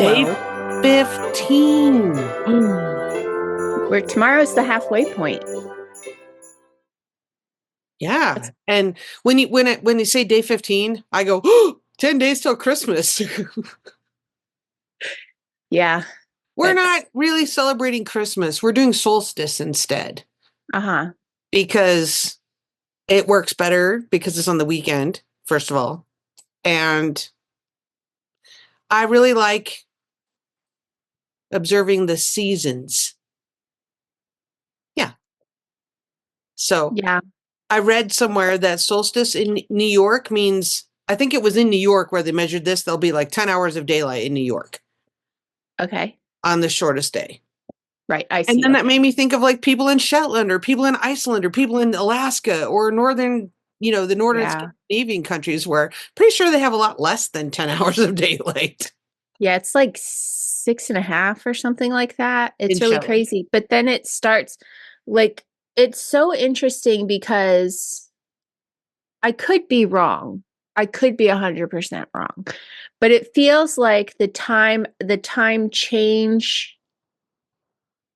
Day Hello. 15. Where tomorrow's the halfway point. Yeah. And when you say day 15, I go, oh, 10 days till Christmas. Yeah. We're not really celebrating Christmas. We're doing solstice instead. Uh-huh. Because it works better because it's on the weekend, first of all. And I really like observing the seasons. Yeah. So Yeah. I read somewhere that solstice in New York means, I think it was in New York where they measured this, there'll be like 10 hours of daylight in New York Okay. on the shortest day. Right. I see. And then that Okay. made me think of like people in Shetland or people in Iceland or people in Alaska or northern, the northern Scandinavian countries where pretty sure they have a lot less than 10 hours of daylight. Yeah, it's like 6.5 or something like that. It's really Shetland. crazy. But then it starts like, it's so interesting because I could be wrong. I could be 100% wrong. But it feels like the time change,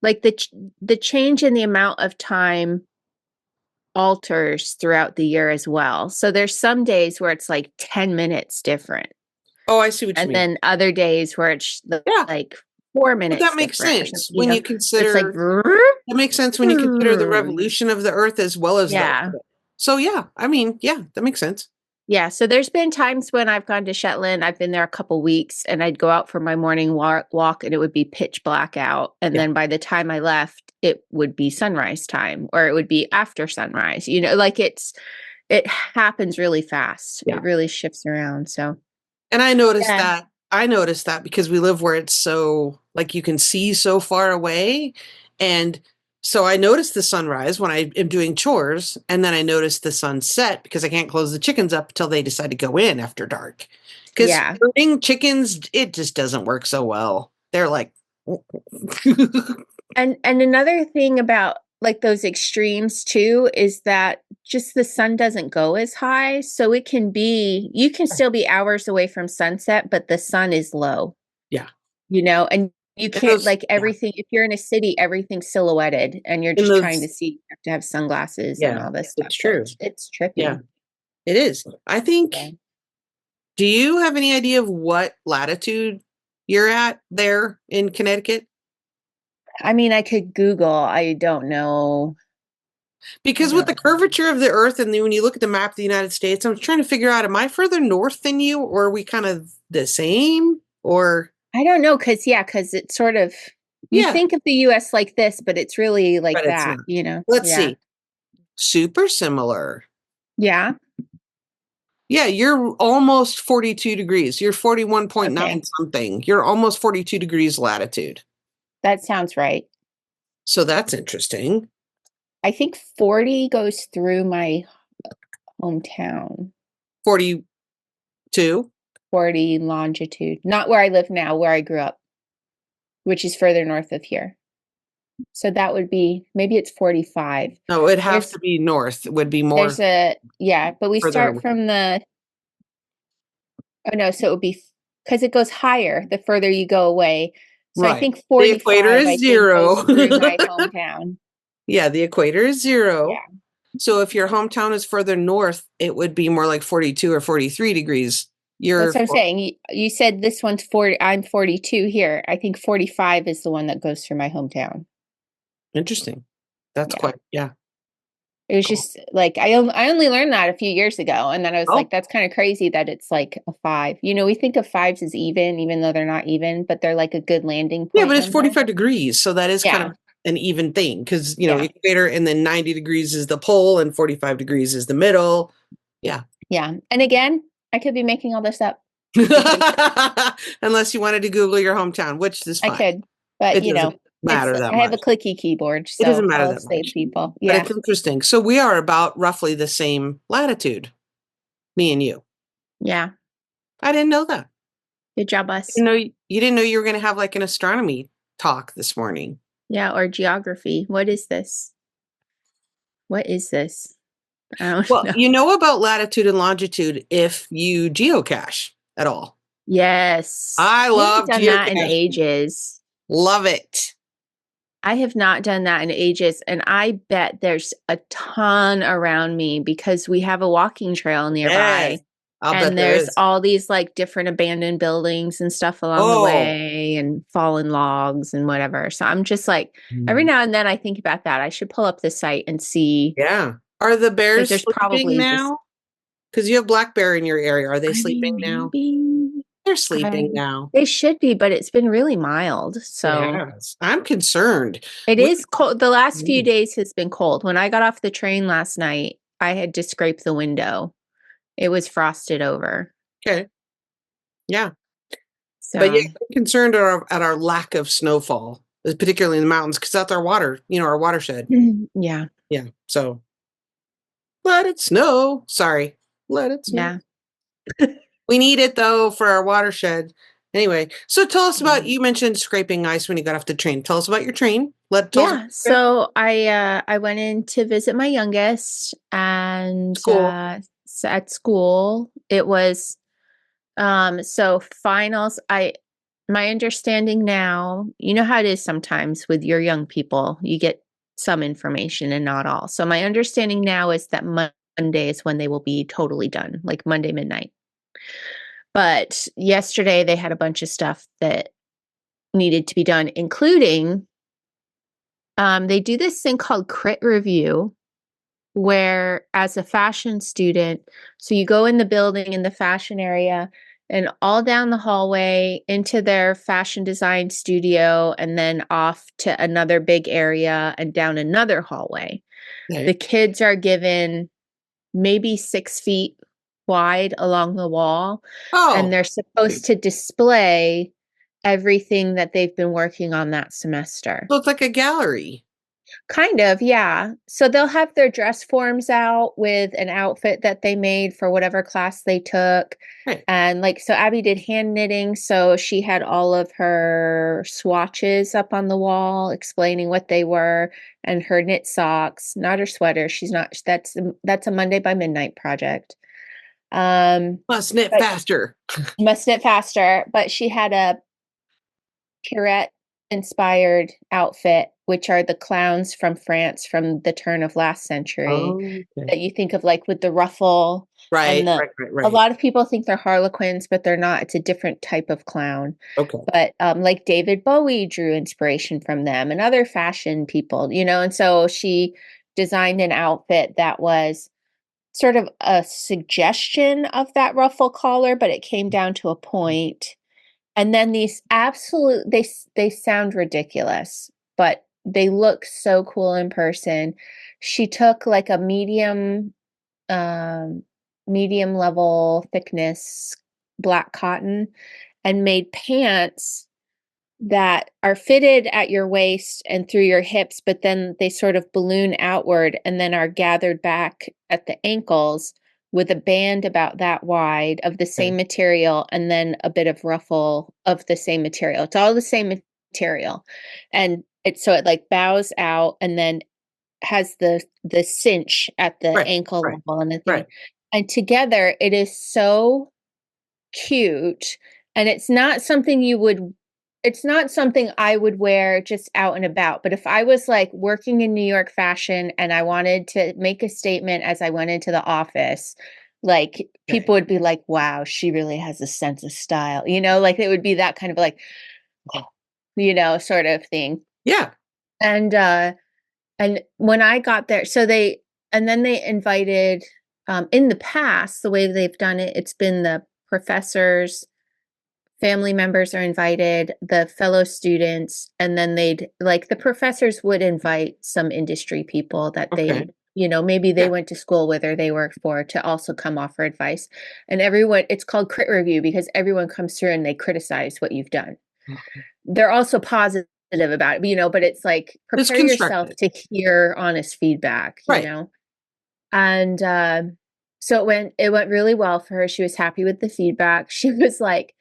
like the change in the amount of time alters throughout the year as well. So there's some days where it's like 10 minutes different. Oh, I see what you mean. And then other days where it's like 4 minutes. But that makes sense when you consider it's like that makes sense when you consider the revolution of the earth as well as the. So yeah, I mean, yeah, that makes sense. Yeah, so there's been times when I've gone to Shetland, I've been there a couple weeks, and I'd go out for my morning walk and it would be pitch black out. And then by the time I left, it would be sunrise time or it would be after sunrise. Like it happens really fast. Yeah. It really shifts around. So, and I noticed that. I noticed that because we live where it's so like you can see so far away. And so I noticed the sunrise when I am doing chores, and then I noticed the sunset because I can't close the chickens up until they decide to go in after dark. Because herding chickens, it just doesn't work so well. They're like, and another thing about like those extremes too is that just the sun doesn't go as high, so you can still be hours away from sunset, but the sun is low. Yeah, and you can't everything. If you're in a city, everything's silhouetted, and you're just trying to see. You have to have sunglasses and all this stuff. It's true. So it's trippy. Yeah, it is. I think. Yeah. Do you have any idea of what latitude you're at there in Connecticut? I mean, I could Google. I don't know. Because with the curvature of the earth, and then when you look at the map of the United States, I'm trying to figure out, am I further north than you, or are we kind of the same? Or I don't know, because it's sort of, you think of the U.S. like this, but it's really like that, Let's see. Super similar. Yeah. Yeah, you're almost 42 degrees. You're 41.9 something. You're almost 42 degrees latitude. That sounds right. So that's interesting. I think 40 goes through my hometown. 42? 40 longitude. Not where I live now, where I grew up, which is further north of here. So that would be, maybe it's 45. No, it'd have to be north. It would be more. But we start from so it would be, because it goes higher the further you go away. So I think 45, the equator is 0. Goes through my hometown. Yeah, the equator is 0. Yeah. So if your hometown is further north, it would be more like 42 or 43 degrees. That's what I'm saying. You said this one's 40. I'm 42 here. I think 45 is the one that goes through my hometown. Interesting. That's quite, It was just like, I only learned that a few years ago. And then I was like, that's kind of crazy that it's like a 5. We think of 5s as even though they're not even, but they're like a good landing point. Yeah, but it's 45 degrees. So that is kind of an even thing because, equator, and then 90 degrees is the pole and 45 degrees is the middle. Yeah. Yeah. And again, I could be making all this up. Unless you wanted to Google your hometown, which is fine. I could, but matter that I have a clicky keyboard, so it doesn't matter that save people. Yeah, but it's interesting. So we are about roughly the same latitude, me and you. Yeah, I didn't know that. Good job, us. You didn't know you were going to have like an astronomy talk this morning. Yeah, or geography. What is this? What is this? I don't know. You know about latitude and longitude if you geocache at all. Yes. I I haven't love done that in geocaching. ages. Love it. I have not done that in ages, and I bet there's a ton around me because we have a walking trail Yes. nearby, I'll bet and there there's is. all these like different abandoned buildings and stuff along the Oh. way and fallen logs and whatever. So I'm just like, every Mm. now and then I think about that. I should pull up the site and see Yeah. Are the because bears there's sleeping probably just, now? Because you have black bear in your area. Are they I sleeping mean, now? maybe They're sleeping I, now. they should be, but it's been really mild. It So has. I'm concerned. it We, is cold. The last few Mm. days has been cold. When I got off the train last night, I had to scrape the window. It was frosted over. Okay. Yeah. But yeah, So, I'm concerned at our lack of snowfall, particularly in the mountains, because that's our water, our watershed. yeah. Yeah. So let it snow. Sorry. Let it snow. Yeah. We need it though for our watershed. Anyway, so tell us Yeah. about, you mentioned scraping ice when you got off the train. Tell us about your train. Tell us about Yeah. your trip. So I went in to visit my youngest and School. at school. It was so finals, my understanding now, you know how it is sometimes with your young people, you get some information and not all. So my understanding now is that Monday is when they will be totally done, like Monday midnight. But yesterday they had a bunch of stuff that needed to be done, including they do this thing called crit review, where as a fashion student, so you go in the building in the fashion area and all down the hallway into their fashion design studio and then off to another big area and down another hallway. Okay. The kids are given maybe 6 feet wide along the wall, and Oh, they're supposed to display everything that they've been working on that semester. so it's like a gallery. Kind of, yeah. So they'll have their dress forms out with an outfit that they made for whatever class they took. Right. And like, so Abby did hand knitting. So she had all of her swatches up on the wall explaining what they were, and her knit socks, not her sweater. She's not, that's a Monday by midnight project. Must knit But faster. must knit faster. But she had a Pirouette inspired outfit, which are the clowns from France from the turn of last century Oh, okay. that you think of like with the ruffle and Right, the right, right, a right. lot of people think they're harlequins, but they're not. It's a different type of clown. Okay. But like David Bowie drew inspiration from them and other fashion people, and so she designed an outfit that was sort of a suggestion of that ruffle collar, but it came down to a point. And then these they sound ridiculous, but they look so cool in person. She took like a um medium level thickness black cotton and made pants that are fitted at your waist and through your hips, but then they sort of balloon outward and then are gathered back at the ankles with a band about that wide of the Okay. same material and then a bit of ruffle of the same material. It's all the same material. And it like bows out and then has the cinch at the Right, ankle right, level and the thing. right. And together it is so cute, and it's not something I would wear just out and about, but if I was like working in New York fashion and I wanted to make a statement as I went into the office, like Okay. people would be like, wow, she really has a sense of style, like it would be that kind of like, sort of thing. Yeah. And when I got there, and then they invited, in the past, the way they've done it, it's been the professors, family members are invited, the fellow students, and then the professors would invite some industry people that Okay. maybe they Yeah. went to school with or they worked for to also come offer advice. And it's called crit review because everyone comes through and they criticize what you've done. Okay. They're also positive about it, but it's like It's prepare yourself constructed. to hear honest feedback, Right. And so it went really well for her. She was happy with the feedback. She was like,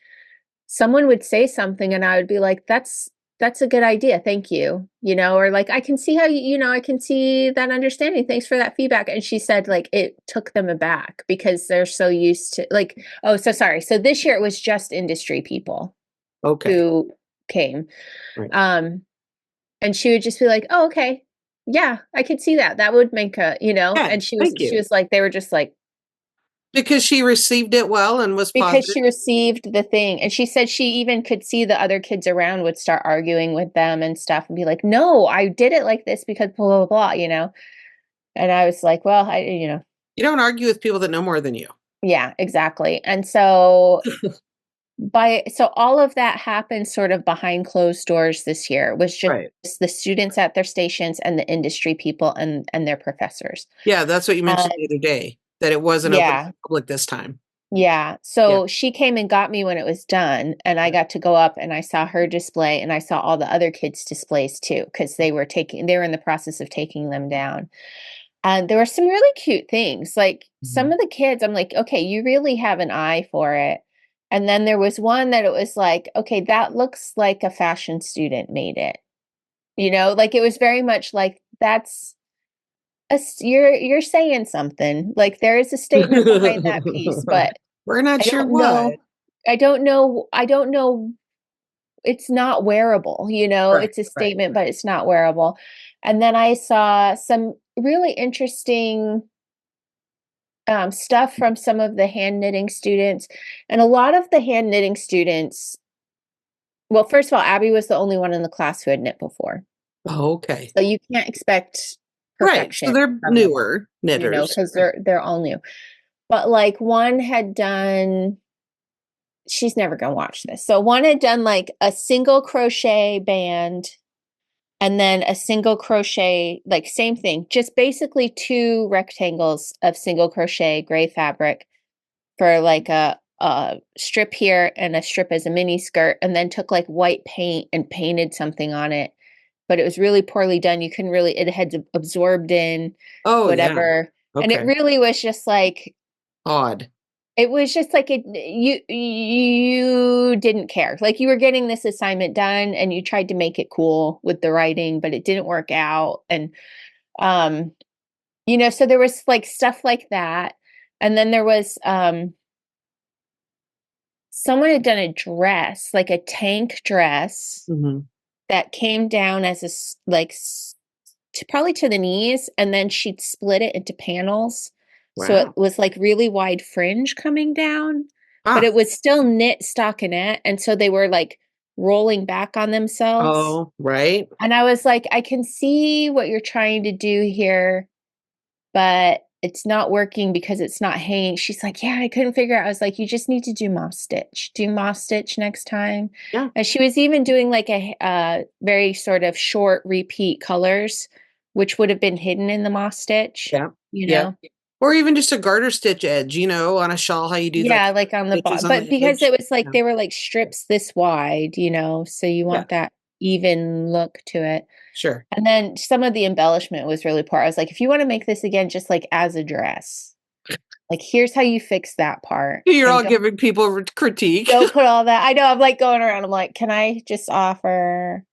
someone would say something and I would be like, that's that's a good idea. Thank you. Or like, I can see how I can see that understanding. Thanks for that feedback. And she said like it took them aback because they're so used to like, oh, so sorry. So this year it was just industry people who came. Right. And she would just be like, oh, okay. Yeah, I could see that. That would make and she was like, they were just like, because she received it well and was because positive. she received the thing. And she said she even could see the other kids around would start arguing with them and stuff and be like, no, I did it like this because blah, blah, blah, And I was like, well, You don't argue with people that know more than you. Yeah, exactly. And so all of that happened sort of behind closed doors this year. It was just the students at their stations and the industry people and their professors. Yeah, that's what you mentioned the other day, that it wasn't open to the public this time. Yeah. So she came and got me when it was done, and I got to go up and I saw her display and I saw all the other kids' displays too, because they were in the process of taking them down. And there were some really cute things. Like some of the kids, I'm like, okay, you really have an eye for it. And then there was one that it was like, okay, that looks like a fashion student made it. Like it was very much like you're saying something. Like there is a statement behind that piece, but we're not sure what. I don't know. It's not wearable, it's a statement, but it's not wearable. And then I saw some really interesting stuff from some of the hand knitting students. And a lot of the hand knitting students, well, first of all, Abby was the only one in the class who had knit before. Oh, okay. So you can't expect perfection. Right. So they're newer knitters. Because they're all new. But like one had done, she's never gonna watch this. So one had done like a single crochet band and then a single crochet, like same thing, just basically 2 rectangles of single crochet gray fabric for like a strip here and a strip as a mini skirt, and then took like white paint and painted something on it. But it was really poorly done. You couldn't really, it had absorbed in whatever. Yeah. Okay. And it really was just like odd. It was just like you didn't care. Like you were getting this assignment done and you tried to make it cool with the writing, but it didn't work out. And so there was like stuff like that. And then there was someone had done a dress, like a tank dress that came down as probably to the knees, and then she'd split it into panels. Wow. So it was like really wide fringe coming down, but it was still knit stockinette. And so they were like rolling back on themselves. Oh, right. And I was like, I can see what you're trying to do here, but it's not working because it's not hanging. She's like, yeah, I couldn't figure out. I was like, you just need to do moss stitch. Do moss stitch next time. Yeah. And she was even doing like a very sort of short repeat colors, which would have been hidden in the moss stitch. Yeah. Yeah. Or even just a garter stitch edge, on a shawl, how you do that. Like on the bottom. But because it was like, they were like strips this wide, so you want that even look to it. Sure. And then some of the embellishment was really poor. I was like, if you want to make this again, just like as a dress, like here's how you fix that part. You're all giving people critique. Don't put all that. I know. I'm like going around. I'm like, can I just offer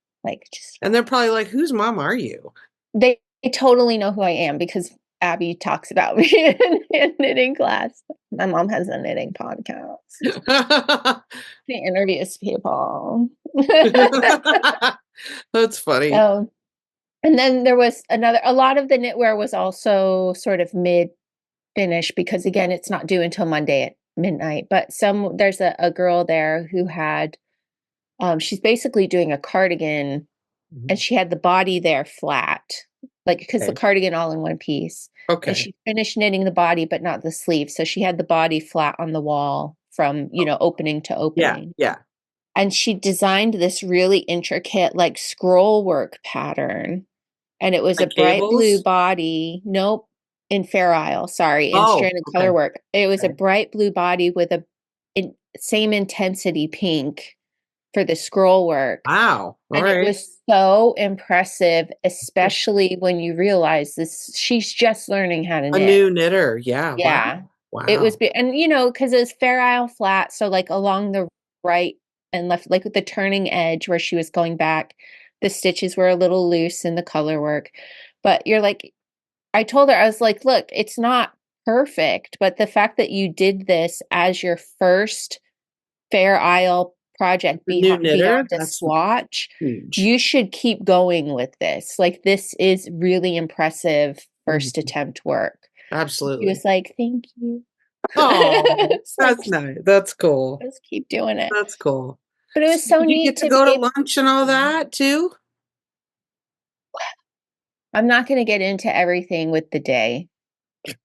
And they're probably like, whose mom are you? They totally know who I am because Abby talks about me in knitting class. My mom has a knitting podcast. She interviews people. That's funny. And then there was a lot of the knitwear was also sort of mid-finish because again, it's not due until Monday at midnight. But there's a girl there who had, she's basically doing a cardigan and she had the body there flat. Like, because the cardigan all in one piece. Okay. And she finished knitting the body, but not the sleeve. So she had the body flat on the wall from, opening to opening. Yeah. And she designed this really intricate, like, scroll work pattern. And it was like a bright blue body. Nope. In Fair Isle. Sorry. In stranded color work. It was a bright blue body with same intensity pink for the scroll work. Wow. It was so impressive, especially when you realize she's just learning how to knit. A new knitter. Yeah. Yeah. Wow. It was, and because it was Fair Isle flat. So like along the right and left like with the turning edge where she was going back. The stitches were a little loose in the color work. But you're like, I told her, I was like, look, it's not perfect, but the fact that you did this as your first Fair Isle project The new knitter, beyond a that's swatch, huge. you should keep going with this. Like, this is really impressive first Mhm. attempt work. She Absolutely. was like, thank you. Oh, It's like, that's nice. That's cool. just keep doing it. That's cool. But it So was so did you neat get to to be go to able. lunch and all that too? I'm not going to get into everything with the day, It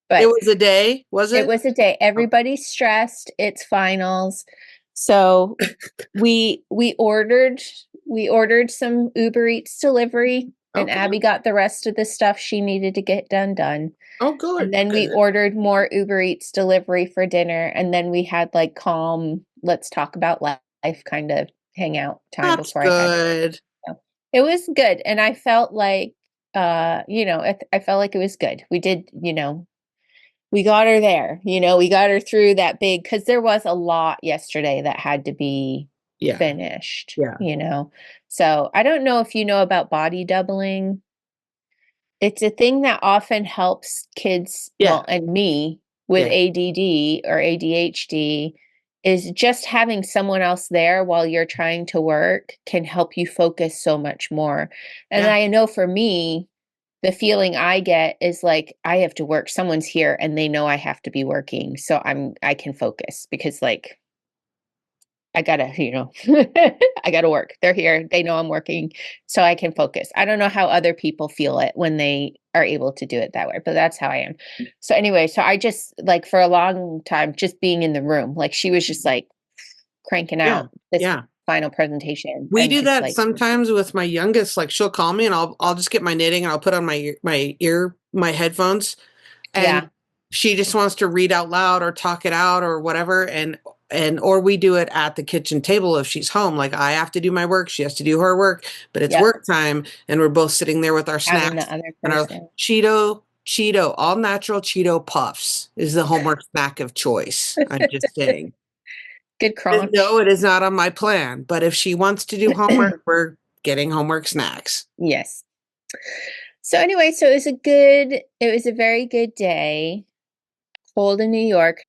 but was a day, was it it? was a day. Okay. Everybody's stressed. It's finals. So we ordered some Uber Eats delivery, and Okay. Abby got the rest of the stuff she needed to get done. Oh, And good. then we Good. ordered more Uber Eats delivery for dinner, and then we had like calm, let's talk about life kind of hangout time That's before I had to. good. So it was good, and I felt like I felt like it was good. We did, we got her there. We got her through that big, because there was a lot yesterday that had to be Yeah. finished, Yeah. So I don't know if you know about body doubling. It's a thing that often helps kids, Yeah. well, and me with Yeah. ADD or ADHD, is just having someone else there while you're trying to work can help you focus so much more. And Yeah. I know for me, the feeling I get is like I have to work. Someone's here and they know I have to be working. So I can focus because like I gotta, I gotta work. They're here. They know I'm working, so I can focus. I don't know how other people feel it when they are able to do it that way, but that's how I am. So anyway, so I just like for a long time, just being in the room, like she was just like cranking Yeah. out this Yeah. final presentation We and do just that like, sometimes with my youngest. Like she'll call me and I'll just get my knitting and I'll put on my headphones, yeah, and she just wants to read out loud or talk it out or whatever, and or we do it at the kitchen table if she's home. Like I have to do my work, she has to do her work, but it's yep, work time and we're both sitting there with our having the snacks other and our person. Cheeto, all natural Cheeto puffs is the homework snack of choice. I'm just saying. Good And no, crunch. it is not on my plan, but if she wants to do homework, we're getting homework snacks. Yes. So anyway, so it was a very good day. Cold in New York.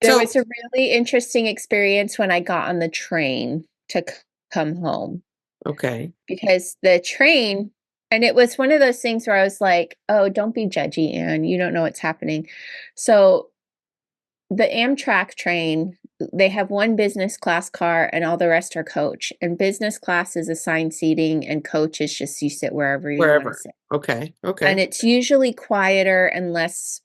There So, was a really interesting experience when I got on the train to come home, okay. because the train, and it was one of those things where I was like, oh, don't be judgy, Anne. You don't know what's happening. So the Amtrak train, they have one business class car and all the rest are coach. And business class is assigned seating and coach is just you sit wherever you want to Wherever. sit. Okay. And Okay. it's usually quieter and less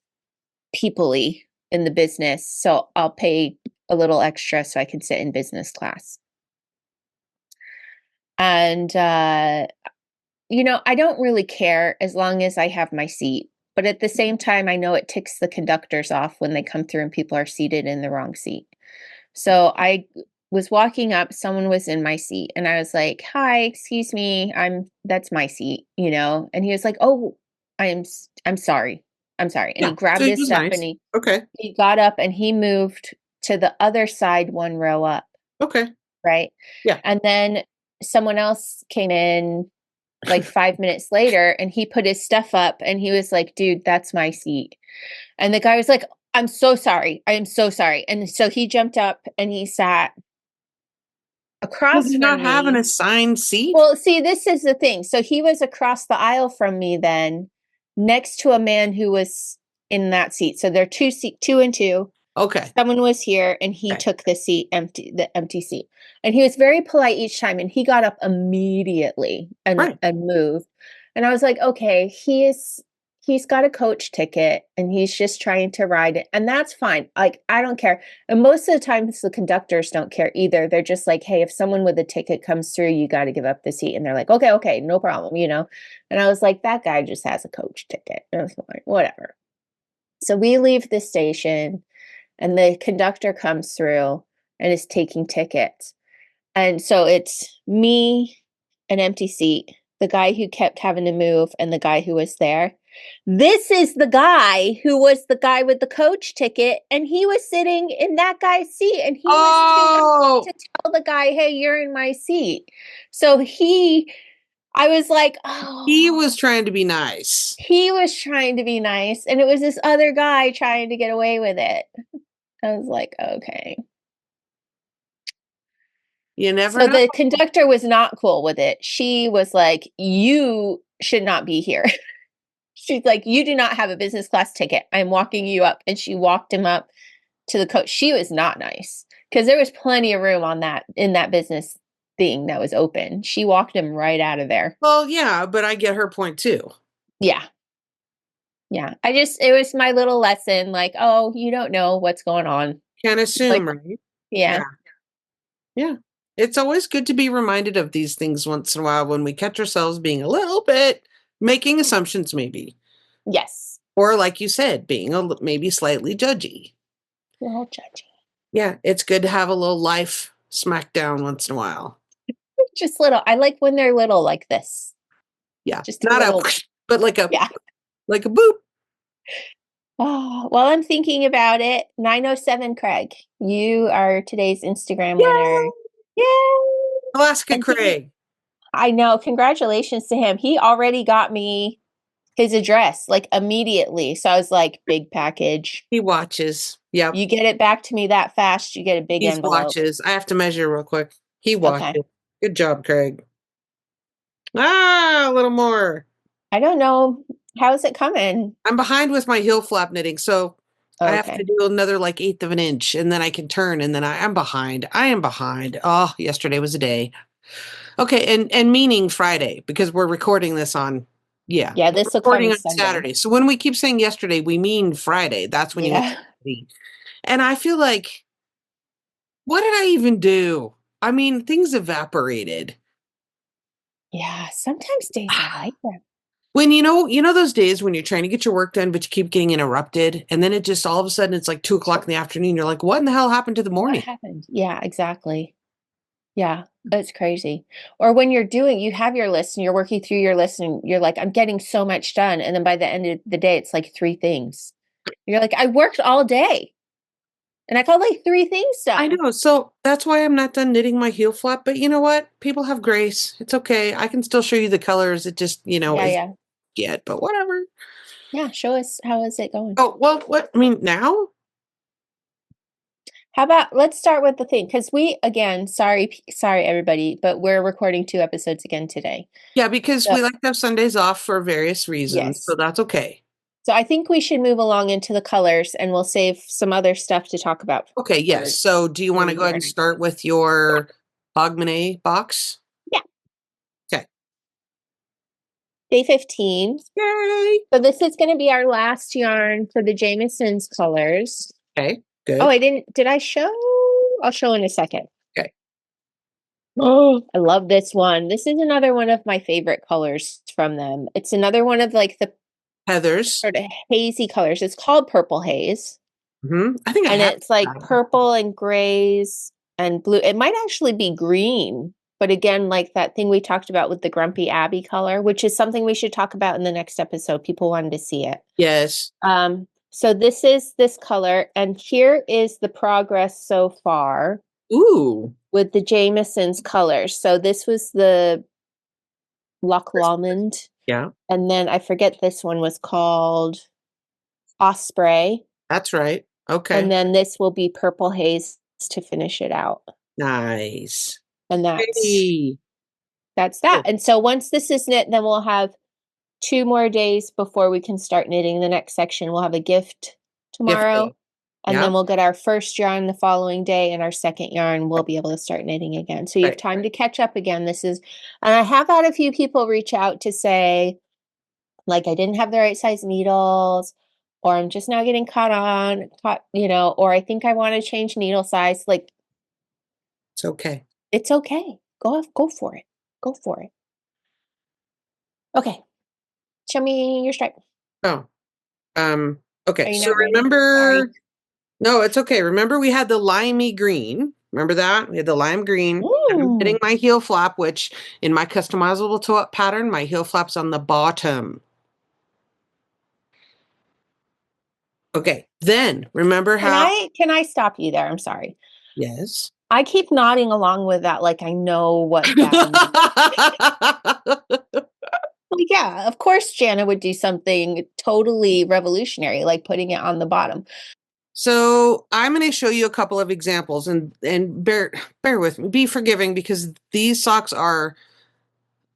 people-y in the business. So I'll pay a little extra so I can sit in business class. And I don't really care as long as I have my seat. But at the same time, I know it ticks the conductors off when they come through and people are seated in the wrong seat. So I was walking up, someone was in my seat, and I was like, "Hi, excuse me, that's my seat." And he was like, "Oh, I'm sorry. I'm sorry." And he Yeah. So grabbed he his was stuff and nice. he Okay. he got up and he moved to the other side one row up, Okay. right? Yeah. And then someone else came in like 5 minutes later and he put his stuff up and he was like, "Dude, that's my seat." And the guy was like, "I'm so sorry. I am so sorry." And so he jumped up and he sat Does across he not from have an me. assigned seat? Well, see, this is the thing. So he was across the aisle from me then, next to a man who was in that seat. So they're two and two. Okay. Someone was here and he Okay. took the empty seat. And he was very polite each time. And he got up immediately and Right. moved. And I was like, okay, he's got a coach ticket and he's just trying to ride it. And that's fine. Like, I don't care. And most of the times the conductors don't care either. They're just like, hey, if someone with a ticket comes through, you got to give up the seat. And they're like, okay, no problem. And I was like, that guy just has a coach ticket. And I was like, whatever. So we leave the station and the conductor comes through and is taking tickets. And so it's me, an empty seat, the guy who kept having to move, and the guy who was there. This is the guy who was the guy with the coach ticket, and he was sitting in that guy's seat, and he was too to tell the guy, hey, you're in my seat. So I was like, oh. He was trying to be nice. He was trying to be nice, and it was this other guy trying to get away with it. I was like, okay. You never know. So the conductor was not cool with it. She was like, you should not be here. She's like, you do not have a business class ticket. I'm walking you up. And she walked him up to the coach. She was not nice because there was plenty of room on that in that business thing that was open. She walked him right out of there. Well, yeah, but I get her point too. Yeah. Yeah. It was my little lesson, like, oh, you don't know what's going on. Can't assume, right? Yeah. Yeah. It's always good to be reminded of these things once in a while when we catch ourselves being a little bit making assumptions, maybe. Yes. Or like you said, being maybe slightly judgy. A little judgy. Yeah. It's good to have a little life smackdown once in a while. Just little. I like when they're little like this. Yeah. Just not a, but like a boop. Oh, well, I'm thinking about it. 907 Craig, you are today's Instagram winner. Yay! Alaska Craig. I know. Congratulations to him. He already got me his address like immediately. So I was like, big package. He watches. Yeah. You get it back to me that fast, you get a big envelope. He watches. I have to measure real quick. He watches. Okay. Good job, Craig. A little more. I don't know. How's it coming? I'm behind with my heel flap knitting, so I have to do another like 1/8 of an inch, and then I can turn, and then I'm behind. I am behind. Oh, yesterday was a day. Okay, and meaning Friday, because we're recording this on, this will recording on Saturday. So when we keep saying yesterday, we mean Friday. That's when you and I feel like, what did I even do? I mean, things evaporated. Yeah, sometimes days are like that. When you know those days when you're trying to get your work done, but you keep getting interrupted, and then it just all of a sudden it's like 2:00 in the afternoon. You're like, what in the hell happened to the morning? What happened? Yeah, exactly. Yeah, that's crazy. Or when you have your list and you're working through your list and you're like, I'm getting so much done. And then by the end of the day, it's like 3 things. You're like, I worked all day. And I got like 3 things done. I know. So that's why I'm not done knitting my heel flap. But you know what? People have grace. It's okay. I can still show you the colors. It just, yet, but whatever. Yeah, show us, how is it going? Oh, well, what? I mean, now? How about, let's start with the thing, because we, again, sorry, everybody, but we're recording 2 episodes again today. Yeah, because we like to have Sundays off for various reasons, so that's okay. So I think we should move along into the colors, and we'll save some other stuff to talk about. Okay, yes. So do you want to go ahead and start with your Hogmanay box? Yeah. Okay. Day 15. Yay! So this is going to be our last yarn for the Jamieson's colors. Okay, good. Oh, did I show? I'll show in a second. Okay. Oh, I love this one. This is another one of my favorite colors from them. It's another one of like the heathers, sort of hazy colors. It's called Purple Haze. I think it's like purple and grays and blue. It might actually be green, but again, like that thing we talked about with the Grumpy Abbey color, which is something we should talk about in the next episode. People wanted to see it. Yes. So this is this color, and here is the progress so far. Ooh. With the Jamieson's colors. So this was the Loch Lomond. Yeah. And then I forget, this one was called Osprey. That's right. Okay. And then this will be Purple Haze to finish it out. Nice. And that's that. And so once this is knit, then we'll have 2 more days before we can start knitting the next section. We'll have a gift tomorrow. And then we'll get our first yarn the following day, and our second yarn we'll be able to start knitting again. So you have time to catch up again. And I have had a few people reach out to say, like, I didn't have the right size needles, or I'm just now getting caught, or I think I want to change needle size. Like, it's okay. It's okay. Go for it. Go for it. Okay. Show me your stripe. Oh, okay. So remember, no, it's okay. Remember we had the limey green. Remember that? We had the lime green. I'm knitting my heel flap, which in my customizable toe-up pattern, my heel flap's on the bottom. Okay. Then remember how? Can I stop you there? I'm sorry. Yes. I keep nodding along with that like I know what that means. Well, yeah, of course Jana would do something totally revolutionary, like putting it on the bottom. So I'm going to show you a couple of examples, and bear with me. Be forgiving, because these socks are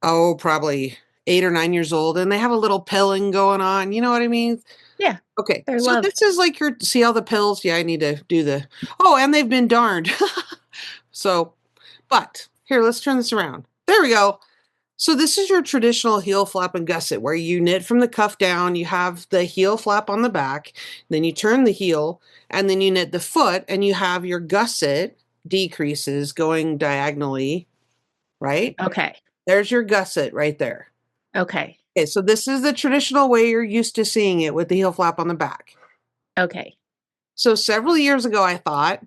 probably 8 or 9 years old, and they have a little pilling going on. You know what I mean? Yeah, Okay, they're so loved. this is like your, see all the pills? Yeah, I need to do the, oh, and they've been darned. So, but here, let's turn this around. There we go. So this is your traditional heel flap and gusset, where you knit from the cuff down. You have the heel flap on the back, then you turn the heel, and then you knit the foot, and you have your gusset decreases going diagonally, right? Okay. There's your gusset right there. Okay. Okay, so this is the traditional way you're used to seeing it, with the heel flap on the back. Okay. So several years ago, I thought,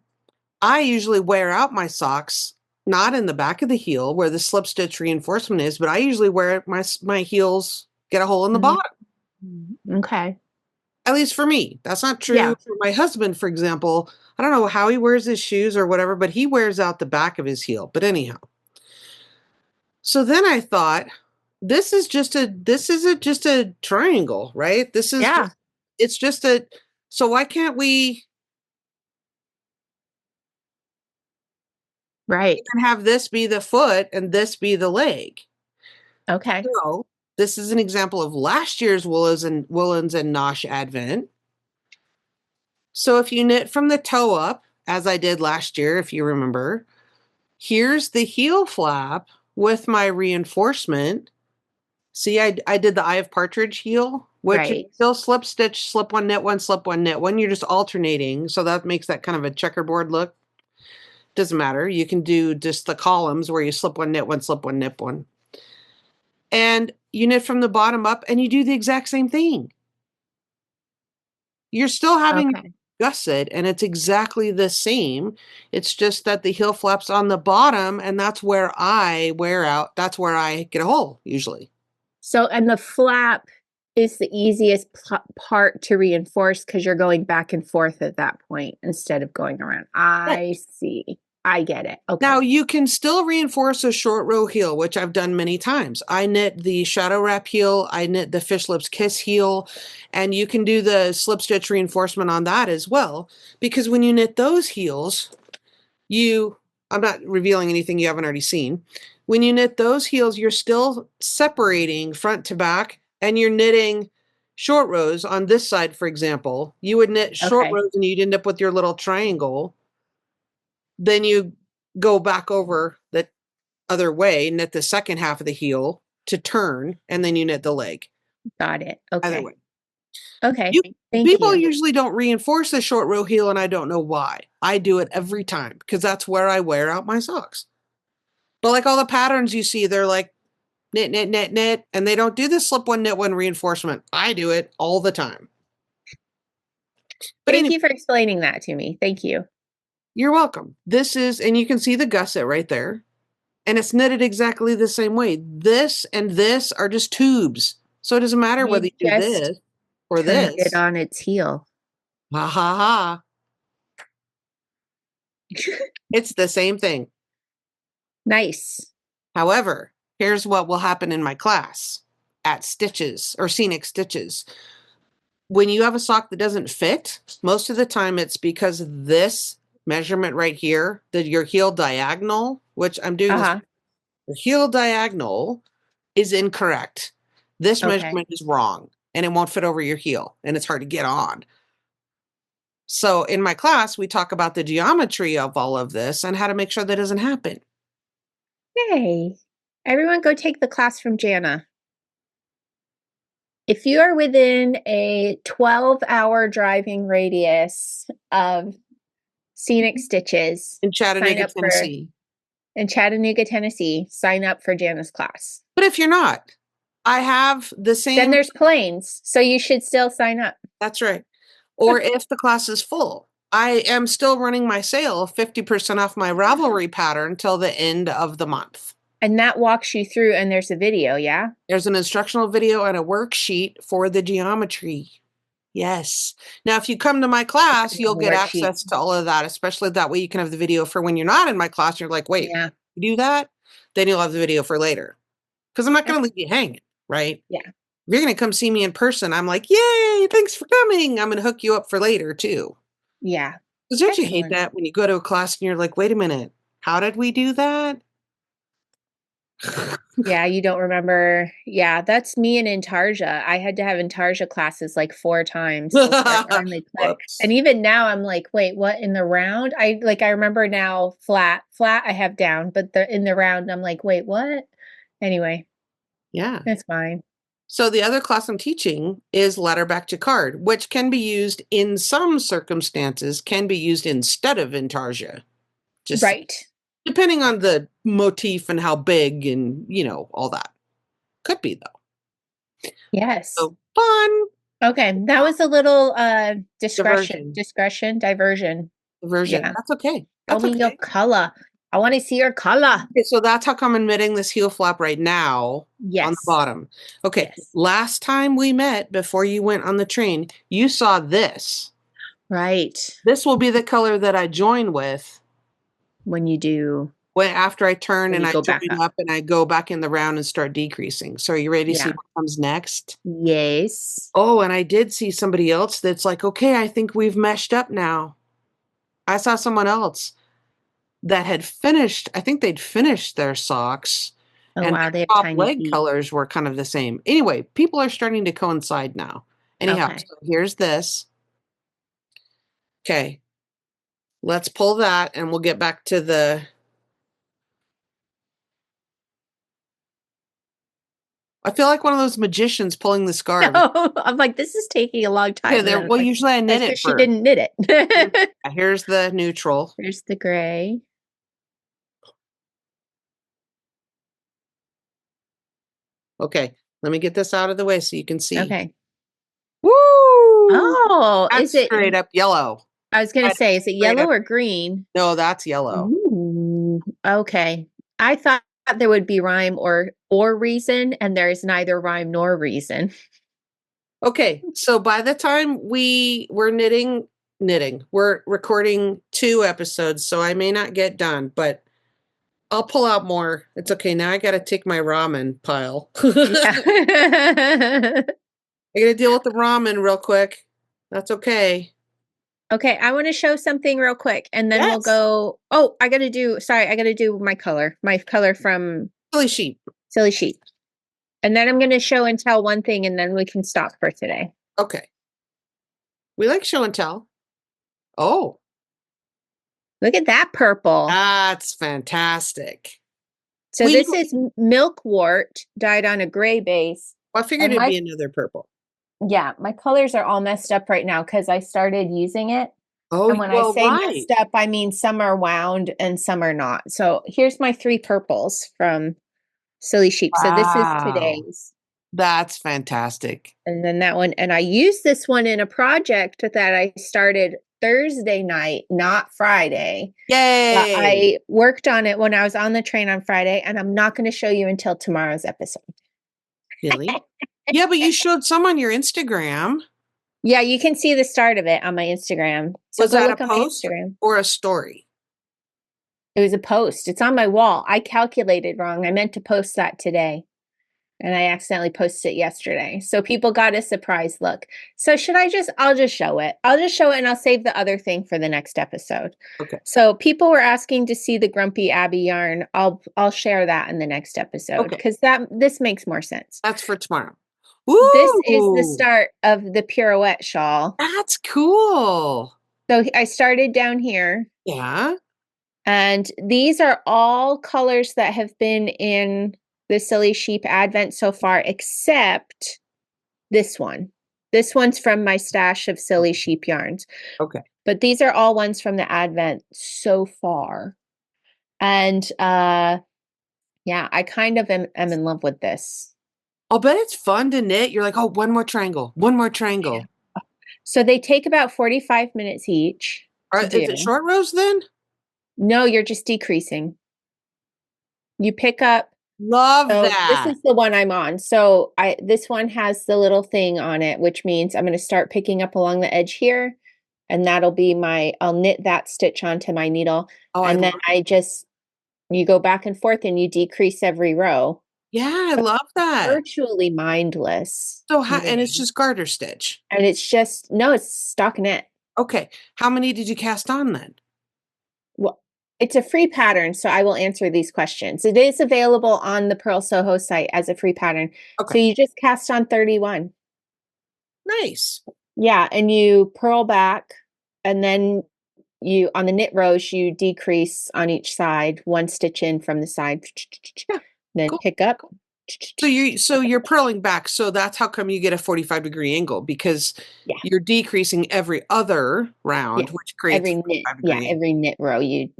I usually wear out my socks not in the back of the heel where the slip stitch reinforcement is, but I usually wear my heels get a hole in the Mhm. bottom. Okay. At least for me. That's not Yeah. true for my husband, for example. I don't know how he wears his shoes or whatever, but he wears out the back of his heel. But anyhow. So then I thought, this isn't just a triangle, right? This is Yeah. just, it's just a, so why can't we Right. even have this be the foot and this be the leg? Okay. So this is an example of last year's Woolens and Nosh advent. So if you knit from the toe up, as I did last year, if you remember, here's the heel flap with my reinforcement. See, I did the Eye of Partridge heel, which is Right. still slip stitch, slip one, knit one, slip one, knit one. You're just alternating. So that makes that kind of a checkerboard look. Doesn't matter. You can do just the columns where you slip one, knit one, slip one, knit one. And you knit from the bottom up, and you do the exact same thing. You're still having Okay. gusset, and it's exactly the same. It's just that the heel flap's on the bottom, and that's where I wear out. That's where I get a hole usually. So, and the flap is the easiest part to reinforce because you're going back and forth at that point instead of going around. Right. I see. I get it. Now Okay. you can still reinforce a short row heel, which I've done many times. I knit the shadow wrap heel, I knit the fish lips kiss heel, and you can do the slip stitch reinforcement on that as well. Because when you knit those heels, I'm not revealing anything you haven't already seen. When you knit those heels, you're still separating front to back, and you're knitting short rows on this side, for example. You would knit short Okay. rows and you'd end up with your little triangle. Then you go back over the other way, knit the second half of the heel to turn, and then you knit the leg. Got it. Either Okay. way. Okay. You Thank people you. usually don't reinforce the short row heel, and I don't know why. I do it every time because that's where I wear out my socks. But like all the patterns you see, they're like knit, knit, knit, knit, and they don't do the slip one, knit one reinforcement. I do it all the time. But Thank anyway, you for explaining that to me. Thank you. you're welcome. This is, and you can see the gusset right there. And it's knitted exactly the same way. This and this are just tubes. So it doesn't matter whether You you do just this or turned it this. on its heel. Ha ha ha. It's the same thing. Nice. However, here's what will happen in my class at Stitches or Scenic Stitches. When you have a sock that doesn't fit, most of the time it's because this measurement right here, that your heel diagonal, which I'm doing this, Uh-huh. the heel diagonal is incorrect. This Okay. measurement is wrong, and it won't fit over your heel, and it's hard to get on. So in my class, we talk about the geometry of all of this and how to make sure that doesn't happen. Hey, everyone go take the class from Jana. If you are within a 12-hour driving radius of Scenic Stitches, In sign Chattanooga, up for Tennessee. in Chattanooga, Tennessee, sign up for Jana's class. But if you're not, I have the Then same, there's planes, so you should still sign up. that's right. Or if the class is full, I am still running my sale, 50% off my Ravelry pattern till the end of the month. And that walks you through, and there's a video, yeah? There's an instructional video and a worksheet for the geometry. Yes. Now, if you come to my class, you'll get Worksheet. access to all of that, especially that way you can have the video for when you're not in my class. You're like, wait, Yeah. you do that? Then you'll have the video for later. Because I'm not going to leave you hanging, right? Yeah. If you're going to come see me in person, I'm like, yay, thanks for coming. I'm going to hook you up for later too. Yeah. Because don't you hate Excellent. that when you go to a class and you're like, wait a minute, how did we do that? Yeah, you don't remember. Yeah, that's me and Intarsia. I had to have Intarsia classes like 4 times before it finally clicked. And Whoops. even now I'm like, wait, what in the round? I remember now flat I have down, but in the round I'm like, wait, what? Anyway, Yeah. that's fine. So the other class I'm teaching is letter back to card, which can be used in some circumstances, can be used instead of intarsia. Just Right. depending on the motif and how big and, all that. Could be though. Yes. So fun. Okay, that was a little Diversion. diversion. Diversion. Yeah. That's okay. Show That's me your okay. color. I want to see your color. Okay, so that's how come I'm knitting this heel flap right now on the Yes. bottom. Okay, Yes. last time we met before you went on the train, you saw this. Right. This will be the color that I join with When you do, after I turn when and you I go back join up. up and I go back in the round and start decreasing. So are you ready to see Yeah. what comes next? Yes. Oh, and I did see somebody else that's like, okay, I think we've meshed up now. I saw someone else that had finished, I think they'd finished their socks Oh, and wow. their They have top tiny leg feet. colors were kind of the same. Anyway, people are starting to coincide now. Anyhow, Okay. so here's this. Okay, let's pull that and we'll get back to the. I feel like one of those magicians pulling the scarves. I'm like, this is taking a long Okay, time. And there. then it's Well, like, usually I knit that's it because she first. didn't knit it. Here's the neutral. There's the gray. Okay, let me get this out of the way so you can see. Okay. Woo! Oh, That's is it? straight up yellow. I was going to say, is it Straight yellow up. or green? No, that's yellow. Ooh, okay. I thought there would be rhyme or reason, and there's neither rhyme nor reason. Okay, so by the time we're knitting, we're recording 2 episodes, so I may not get done, but I'll pull out more. It's okay. Now I got to take my ramen pile. Yeah. I got to deal with the ramen real quick. That's okay. Okay, I want to show something real quick, and then we'll Yes. go. Oh, I got to do my color from Silly sheep. Silly Sheep. And then I'm going to show and tell one thing, and then we can stop for today. Okay. We like show and tell. Oh, Look at that purple. that's fantastic. So this is milkwort dyed on a gray base. I figured it'd be another purple. Yeah, my colors are all messed up right now because I started using it. Oh, And when well, I say right. messed up, I mean some are wound and some are not. So here's my 3 purples from Silly Sheep. So this is Wow. today's. That's fantastic. And then that one. And I used this one in a project that I started Thursday night, not Friday. Yay. I worked on it when I was on the train on Friday, and I'm not going to show you until tomorrow's episode. Really? Yeah, but you showed some on your Instagram. Yeah, you can see the start of it on my Instagram. So Was go that look a on my post Instagram. or a story? It was a post. It's on my wall. I calculated wrong. I meant to post that today, and I accidentally posted it yesterday. So people got a surprise look. So I'll just show it. I'll just show it, and I'll save the other thing for the next episode. Okay. So people were asking to see the Grumpy Abby yarn. I'll share that in the next episode because this makes more sense. That's for tomorrow. Ooh. This is the start of the Pirouette Shawl. That's cool. So I started down here. Yeah. And these are all colors that have been in the Silly Sheep Advent so far, except this one. This one's from my stash of Silly Sheep yarns. Okay. But these are all ones from the Advent so far. And yeah, I kind of am in love with this. I'll bet it's fun to knit. You're like, oh, one more triangle. Yeah. So they take about 45 minutes each. Is it short rows then? No, you're just decreasing. You pick up Love So this that. is the one I'm on. So this one has the little thing on it, which means I'm going to start picking up along the edge here. And that'll be I'll knit that stitch onto my needle. Oh, I And then love you go back and forth and you decrease every row. Yeah, I love that. Virtually mindless So and it's knitting. just garter stitch. And it's just, no, it's stockinette. Okay. How many did you cast on then? Well, it's a free pattern, so I will answer these questions. It is available on the Purl Soho site as a free pattern. So Okay. you just cast on 31. Nice. Yeah, and you purl back, and then on the knit rows, you decrease on each side, one stitch in from the side, Yeah. then Cool. pick up. So you're purling back. So that's how come you get a 45-degree angle, because Yeah, you're decreasing every other yeah. round, which creates a 45-degree angle. Every knit row you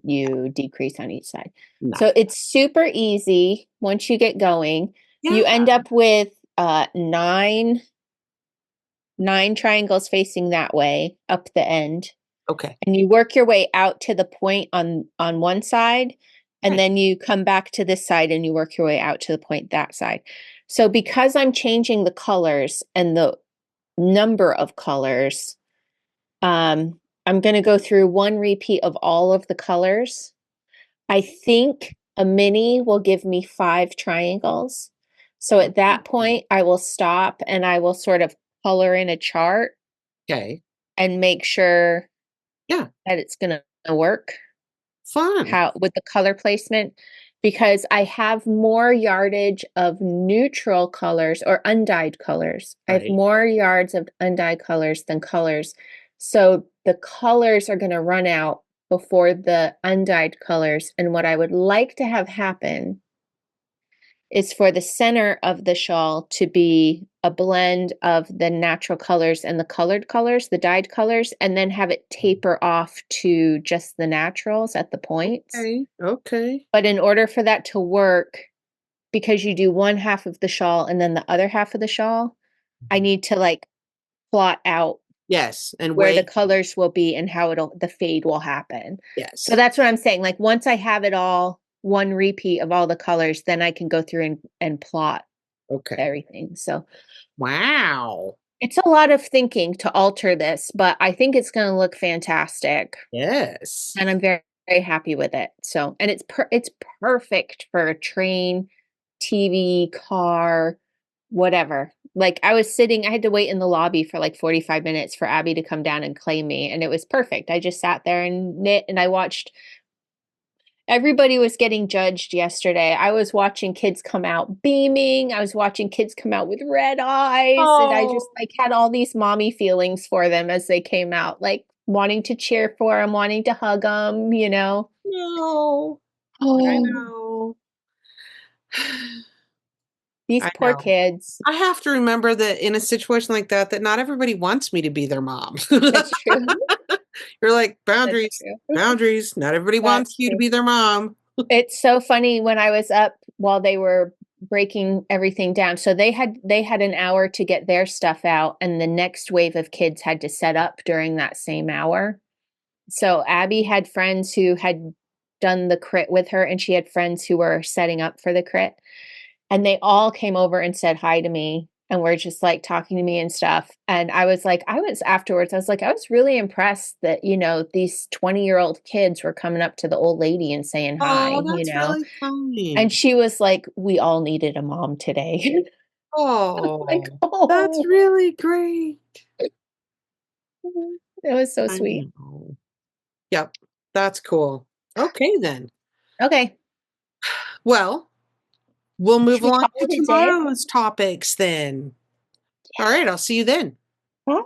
decrease on each side. Nice. So it's super easy once you get going. You Yeah. end up with nine triangles facing that way up the end. Okay. And you work your way out to the point on one side, and Nice. then you come back to this side and you work your way out to the point that side. So because I'm changing the colors and the number of colors, I'm going to go through one repeat of all of the colors. I think a mini will give me 5 triangles. So at that point, I will stop and I will sort of color in a chart Okay. and make sure Yeah. that it's going to work Fun. with the color placement, because I have more yardage of neutral colors or undyed colors. I have Right. more yards of undyed colors than colors. So the colors are going to run out before the undyed colors. And what I would like to have happen is for the center of the shawl to be a blend of the natural colors and the colored colors, the dyed colors, and then have it taper off to just the naturals at the points. Okay. Okay. But in order for that to work, because you do one half of the shawl and then the other half of the shawl, I need to like plot out Yes. And where the wait. colors will be and how the fade will happen. So Yes. that's what I'm saying. Like once I have it all, one repeat of all the colors, then I can go through and plot Okay. everything. So Wow. it's a lot of thinking to alter this, but I think it's going to look fantastic. Yes. And I'm very, very happy with it. So, and it's perfect for a train, TV, car, whatever. Like I had to wait in the lobby for like 45 minutes for Abby to come down and claim me, and it was perfect. I just sat there and knit, and I watched. Everybody was getting judged yesterday. I was watching kids come out beaming. I was watching kids come out with red eyes, and I just Oh, like had all these mommy feelings for them as they came out, like wanting to cheer for them, wanting to hug them, you know. no. I Oh, know. these I poor know. kids. I have to remember that in a situation like that, that not everybody wants me to be their mom. That's true. You're like, That's boundaries, true. boundaries. Not everybody wants That's you to true. be their mom. It's so funny when I was up while they were breaking everything down. So they had an hour to get their stuff out, and the next wave of kids had to set up during that same hour. So Abby had friends who had done the crit with her, and she had friends who were setting up for the crit. And they all came over and said hi to me and were just like talking to me and stuff. And I was like, I was really impressed that, these 20-year-old kids were coming up to the old lady and saying hi, Oh, that's really And kind. she was like, we all needed a mom today. Like, Oh, that's oh, really great. it was so I sweet. know. Yep, that's cool. Okay, then. Okay. Well, we'll move Should we along call to it a day? tomorrow's topics then. All right, I'll see you then. Bye.